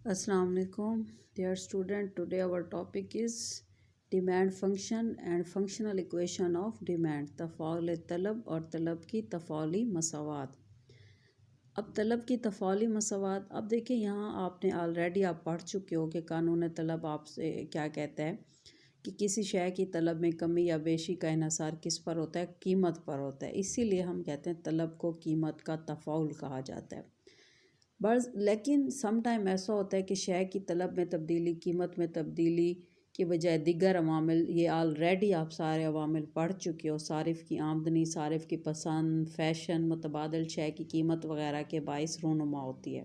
Assalamu alaikum, dear student. Today our topic is demand function and functional equation of demand. तफ़ाउल तलब और तलब की तफ़ाउली मसावात। अब तलब की तफ़ाउली मसावात, अब देखिए यहाँ आपने ऑलरेडी आप पढ़ चुके हो कि कानून तलब आपसे क्या कहता है कि किसी शय की तलब में कमी या बेशी का इन्हिसार किस पर होता है, कीमत पर होता है। इसीलिए हम कहते हैं तलब को कीमत का तफ़ाउल कहा जाता है। बस लेकिन सम टाइम ऐसा होता है कि शय की तलब में तब्दीली, कीमत में तब्दीली की बजाय दिगर अवामिल, ये ऑलरेडी आप सारे अवामिल पढ़ चुके हो, सारिफ़ की आमदनी, सारिफ़ की पसंद, फ़ैशन, मुतबादल शय की कीमत वगैरह के बाइस रूनुमा होती है।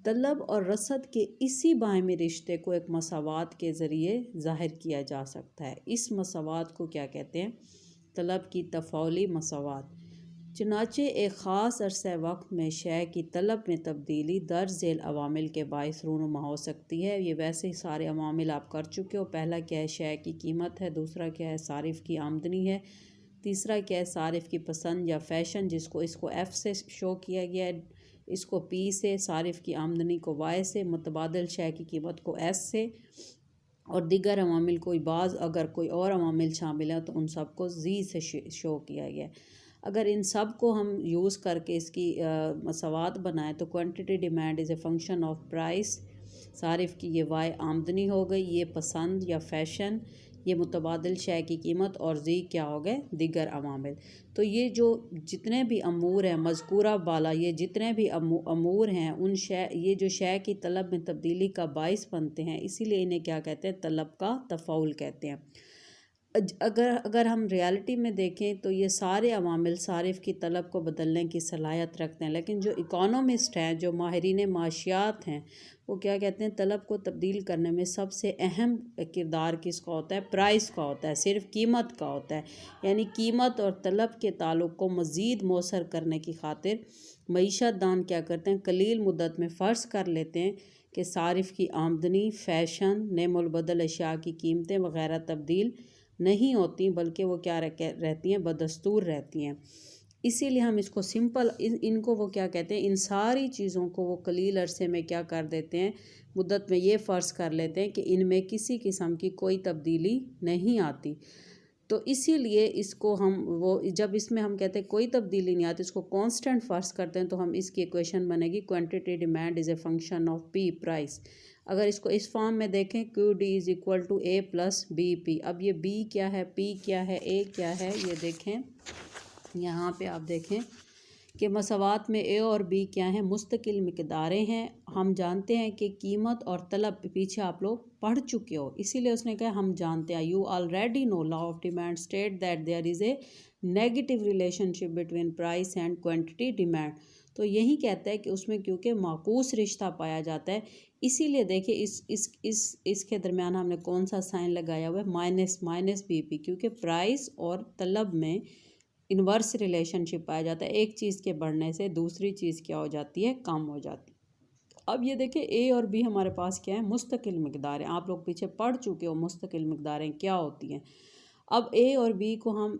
तलब और रसद के इसी बाहमी रिश्ते को एक मसावात के ज़रिए ज़ाहिर किया जा सकता है। इस मसावात को क्या कहते हैं? तलब की तफ़ाउली मसावात। चुनाचे एक ख़ास अरसे वक्त में शय की तलब में तब्दीली दर्ज झेल अवामिल के बाइस रूनुमा हो सकती है। ये वैसे ही सारे अवामिल आप कर चुके हो। पहला क्या है? शय की कीमत है। दूसरा क्या है? सारिफ़ की आमदनी है। तीसरा क्या है? सारिफ़ की पसंद या फ़ैशन, इसको एफ़ से शो किया गया है, इसको पी से, सारिफ़ की आमदनी को वाई से, मुतबादल शय की कीमत को एस से, और दिगर अवामिल कोई बाज़ अगर कोई और अवामिल शामिल हैं तो उन सब को जी से शो किया गया है। अगर इन सब को हम यूज़ करके इसकी मसावात बनाएं तो quantity demand is a function of price, सारिफ़ की ये वाई आमदनी हो गई, ये पसंद या फ़ैशन, ये मुतबादल शय की कीमत, और जी क्या हो गए? दिगर अवामिल। तो ये जो जितने भी अमूर हैं मज़कूरा बाला, ये जितने भी अमूर हैं उन ये जो शय की तलब में तब्दीली का बाइस बनते हैं, इसीलिए इन्हें क्या कहते हैं? तलब का तफ़ाउल कहते हैं। अगर हम रियलिटी में देखें तो ये सारे अवामिल सारिफ़ की तलब को बदलने की सलाहियत रखते हैं, लेकिन जो इकोनॉमिस्ट हैं, जो माहिरीन माशियात हैं, वो क्या कहते हैं? तलब को तब्दील करने में सबसे अहम किरदार किसका होता है? प्राइस का होता है, सिर्फ कीमत का होता है। यानी कीमत और तलब के ताल्लुक़ को मज़ीद मौसर करने की खातिर मईशत दान क्या करते हैं? कलील मुद्दत में फ़र्ज़ कर लेते हैं कि सारिफ़ की आमदनी, फ़ैशन, नेमुल बदल अशिया की कीमतें वगैरह तब्दील नहीं होती, बल्कि वो क्या रहती हैं? बदस्तूर रहती हैं। इसीलिए हम इसको सिंपल इनको वो क्या कहते हैं? इन सारी चीज़ों को वो कलील अरसे में क्या कर देते हैं? मुद्दत में ये फ़र्ज़ कर लेते हैं कि इनमें किसी किस्म की कोई तब्दीली नहीं आती। तो इसीलिए इसको हम वो जब इसमें हम कहते हैं कोई तब्दीली नहीं आती, इसको कांस्टेंट फ़र्ज़ करते हैं, तो हम इसकी इक्वेशन बनेगी quantity demand is a function of P, price. अगर इसको इस फॉर्म में देखें, Q D is equal to a plus b P. अब ये बी क्या है, पी क्या है, ए क्या है, ये देखें। यहाँ पे आप देखें कि मसावात में ए और बी क्या हैं? मुस्तकिल मिक़दारें हैं। हम जानते हैं कि कीमत और तलब पीछे आप लोग पढ़ चुके हो, इसीलिए उसने कहा हम जानते हैं। You already know law of demand state that there is a negative relationship between price and quantity demand. तो यही कहता है कि उसमें क्योंकि माकूस रिश्ता पाया जाता है, इसीलिए देखिए इसके दरमियान हमने कौन सा साइन लगाया हुआ है? माइनस बी पी, क्योंकि प्राइस और तलब में इन्वर्स रिलेशनशिप पाया जाता है। एक चीज़ के बढ़ने से दूसरी चीज़ क्या हो जाती है? कम हो जाती है। अब ये देखिए ए और बी हमारे पास क्या है? मुस्तकिल मिक़दारें। आप लोग पीछे पढ़ चुके हो मुस्तकिल मिक़दारें क्या होती हैं। अब ए और बी को हम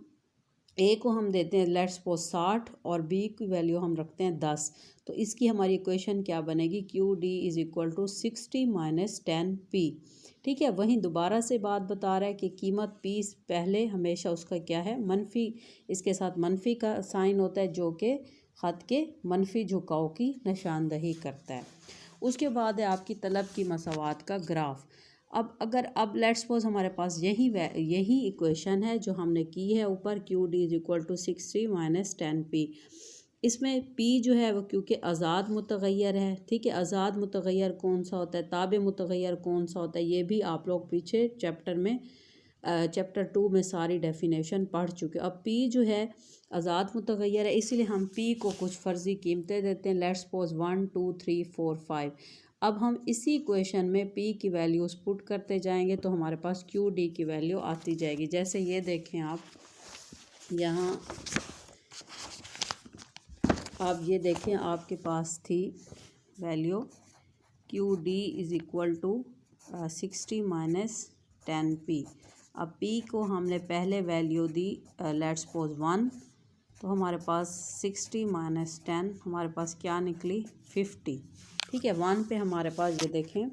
ए को हम देते हैं लेट्स सपोज 60 और बी की वैल्यू हम रखते हैं 10। तो इसकी हमारी इक्वेशन क्या बनेगी? Q D is equal to 60 minus 10 P. ठीक है, वहीं दोबारा से बात बता रहा है कि कीमत पी पहले हमेशा उसका क्या है? मनफी, इसके साथ मनफी का साइन होता है, जो कि ख़त के मनफी झुकाव की निशानदही करता है। उसके बाद है आपकी तलब की मसावात का ग्राफ। अब लेट्स सपोज हमारे पास यही इक्वेशन है जो हमने की है ऊपर, Q D is equal to 60 minus 10 P. इसमें पी जो है वो क्योंकि आज़ाद मुतग़य्यर है, ठीक है। आज़ाद मुतग़य्यर कौन सा होता है? ताबे मुतग़य्यर कौन सा होता है? ये भी आप लोग पीछे चैप्टर 2 में सारी डेफिनेशन पढ़ चुके। अब पी जो है आज़ाद मुतग़य्यर है, इसीलिए हम पी को कुछ फ़र्ज़ी कीमतें देते हैं। Let's suppose 1 2 3 4 5। अब हम इसी इक्वेशन में पी की वैल्यूज़ पुट करते जाएंगे तो हमारे पास क्यू डी की वैल्यू आती जाएगी। जैसे ये देखें आप यहाँ, आप ये देखें आपके पास थी value Q D is equal to 60 minus 10 P. अब पी को हमने पहले वैल्यू दी लेट्स सपोज 1, तो हमारे पास 60 माइनस 10 हमारे पास क्या निकली? 50। ठीक है। 1 पे हमारे पास ये देखें,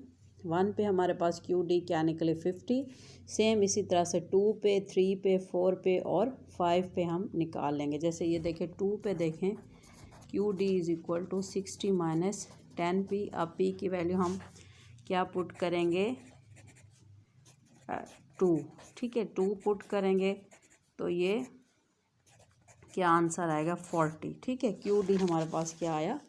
1 पे हमारे पास क्यू डी क्या निकले 50। सेम इसी तरह से 2 पे, 3 पे, 4 पे और 5 पे हम निकाल लेंगे। जैसे ये देखें 2 पे देखें Q D is equal to 60 minus 10 P. अब पी की वैल्यू हम क्या पुट करेंगे 2, ठीक है 2 पुट करेंगे तो ये क्या आंसर आएगा 40, ठीक है। क्यू डी हमारे पास क्या आया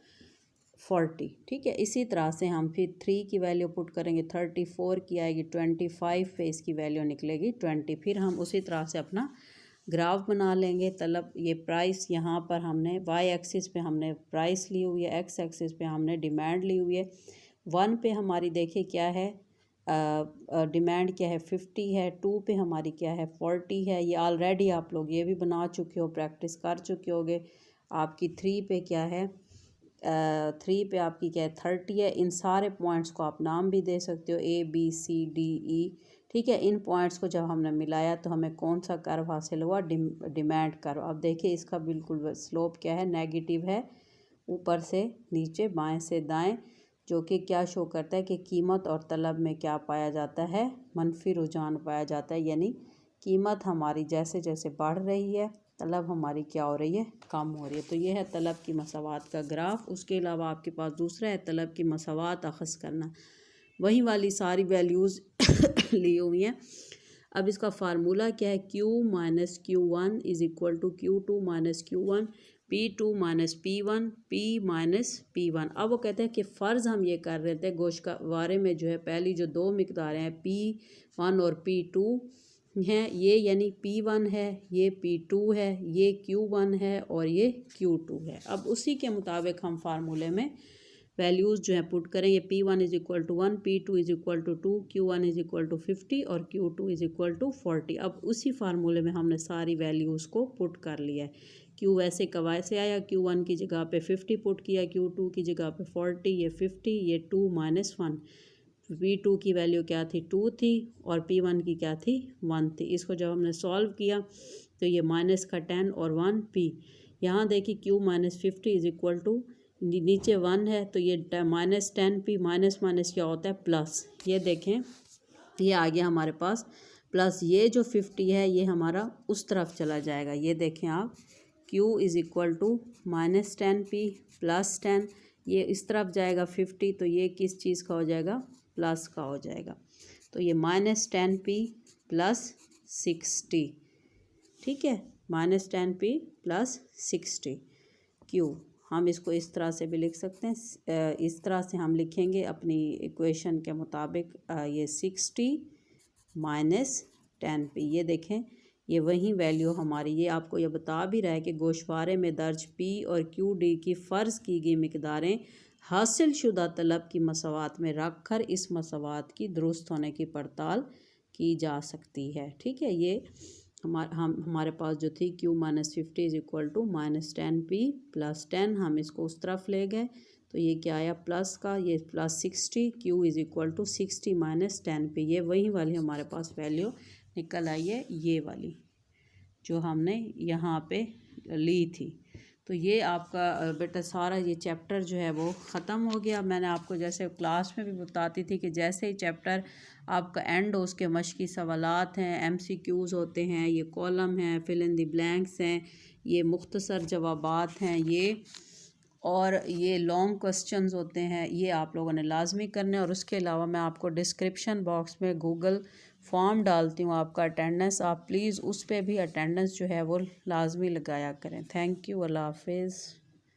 40, ठीक है। इसी तरह से हम फिर 3 की वैल्यू पुट करेंगे 34 की आएगी 25 पे इसकी वैल्यू निकलेगी 20। फिर हम उसी तरह से अपना ग्राफ बना लेंगे। तलब ये प्राइस यहाँ पर हमने वाई एक्सिस पे हमने प्राइस ली हुई है, एक्स एक्सिस पे हमने डिमांड ली हुई है। 1 पे हमारी देखिए क्या है डिमांड क्या है 50 है, 2 पे हमारी क्या है 40 है। ये ऑलरेडी आप लोग ये भी बना चुके हो, प्रैक्टिस कर चुके होगे। आपकी 3 पे क्या है 3 पे आपकी क्या है 30 है। इन सारे पॉइंट्स को आप नाम भी दे सकते हो A B C D E, ठीक है। इन पॉइंट्स को जब हमने मिलाया तो हमें कौन सा कर्व हासिल हुआ डिमांड कर्व। अब देखिए इसका बिल्कुल स्लोप क्या है नेगेटिव है, ऊपर से नीचे बाएं से दाएं, जो कि क्या शो करता है कि कीमत और तलब में क्या पाया जाता है मनफी रुझान पाया जाता है। यानी कीमत हमारी जैसे जैसे बढ़ रही है तलब हमारी क्या हो रही है कम हो रही है। तो ये है तलब की मसावात का ग्राफ। उसके अलावा आपके पास दूसरा है तलब की मसावात अखज़ करना। वही वाली सारी वैल्यूज़ ली हुई हैं। अब इसका फार्मूला क्या है Q minus Q1 is equal to Q2 minus Q1, P2 minus P1, P minus P1। अब वो कहते हैं कि फ़र्ज़ हम ये कर रहे थे गोश्तवारे में जो है पहली जो दो मिकदारें हैं P1 और P2 हैं, ये यानी P1 है, ये P2 है, ये Q1 है और ये Q2 है। अब उसी के मुताबिक हम फार्मूले में वैल्यूज़ जो है पुट करें। ये P1 is equal to 1, P2 is equal to 2, Q1 is equal to 50 और Q2 इज़ इक्वल टू 40। अब उसी फार्मूले में हमने सारी वैल्यूज़ को पुट कर लिया है। Q वैसे कवाए से आया, Q1 की जगह पे 50 पुट किया, Q2 की जगह पे 40, ये 50, ये 2 माइनस 1। P2 की वैल्यू क्या थी 2 थी और P1 की क्या थी 1 थी। इसको जब हमने सॉल्व किया तो ये माइनस का 10 और 1 P। यहाँ देखिए Q minus 50 is equal to नीचे 1 है तो ये माइनस 10 P, माइनस माइनस क्या होता है प्लस। ये देखें ये आ गया हमारे पास प्लस, ये जो 50 है ये हमारा उस तरफ चला जाएगा। ये देखें आप Q is equal to minus 10 P plus 10, ये इस तरफ जाएगा 50 तो ये किस चीज़ का हो जाएगा प्लस का हो जाएगा। तो ये माइनस 10 P प्लस 60, ठीक है, माइनस 10 P प्लस 60 Q। हम इसको इस तरह से भी लिख सकते हैं, इस तरह से हम लिखेंगे अपनी इक्वेशन के मुताबिक। ये 60 माइनस 10 P, ये देखें ये वही वैल्यू हमारी, ये आपको ये बता भी रहा है कि गोशवारे में दर्ज P और QD की फ़र्ज़ की गई मिकदारें हासिल शुदा तलब की मसावात में रख कर इस मसावात की दुरुस्त होने की पड़ताल की जा सकती है। ठीक है, ये हमारे पास जो थी Q minus 50 is equal to minus 10 P plus 10, हम इसको उस तरफ ले गए तो ये क्या आया प्लस का, ये plus 60, Q is equal to 60 minus 10 P। ये वही वाली हमारे पास वैल्यू निकल आई है, ये वाली जो हमने यहाँ पे ली थी। तो ये आपका बेटा सारा ये चैप्टर जो है वो ख़त्म हो गया। मैंने आपको जैसे क्लास में भी बताती थी कि जैसे ही चैप्टर आपका एंड हो उसके मश्की सवालात हैं, MCQs होते हैं, ये कॉलम हैं, फिल इन द ब्लैंक्स हैं, ये मुख्तसर जवाबात हैं, ये और ये लॉन्ग क्वेश्चंस होते हैं, ये आप लोगों ने लाजमी करने। और उसके अलावा मैं आपको डिस्क्रिप्शन बॉक्स में गूगल फॉर्म डालती हूँ आपका अटेंडेंस, आप प्लीज़ उस पर भी अटेंडेंस जो है वो लाजमी लगाया करें। थैंक यू, अल्लाह हाफिज़।